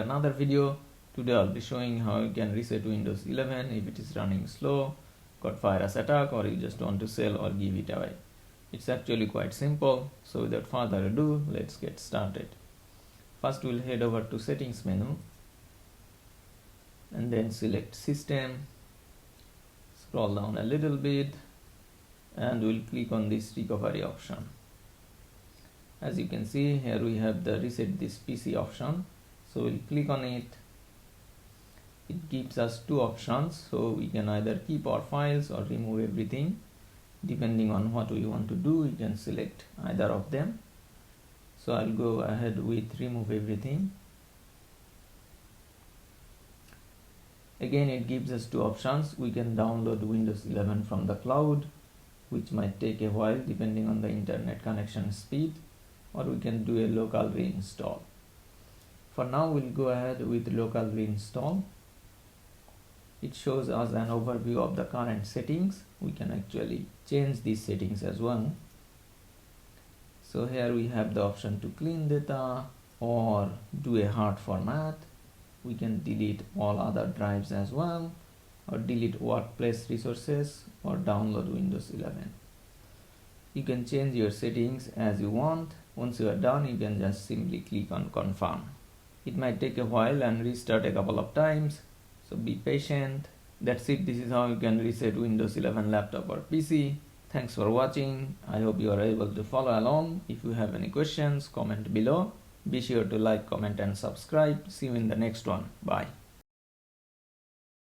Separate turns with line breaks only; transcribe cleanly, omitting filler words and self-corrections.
another video. Today I'll be showing how you can reset Windows 11 if it is running slow, got virus attack, or you just want to sell or give it away. It's actually quite simple, so without further ado, let's get started. First we'll head over to settings menu and then select system, scroll down a little bit and we'll click on this recovery option. As you can see here we have the reset this PC option, so we'll click on it. It gives us two options, so we can either keep our files or remove everything. Depending on what we want to do, you can select either of them. So I'll go ahead with remove everything. Again, it gives us two options. We can download Windows 11 from the cloud, which might take a while depending on the internet connection speed, or we can do a local reinstall. For now, we'll go ahead with local reinstall. It shows us an overview of the current settings. We can actually change these settings as well. So here we have the option to clean data or do a hard format. We can delete all other drives as well, or delete workplace resources, or download Windows 11. You can change your settings as you want. Once you are done, you can just simply click on confirm. It might take a while and restart a couple of times, so be patient. That's it. This is how you can reset Windows 11 laptop or PC. Thanks for watching. I hope you are able to follow along. If you have any questions, comment below. Be sure to like, comment and subscribe. See you in the next one. Bye.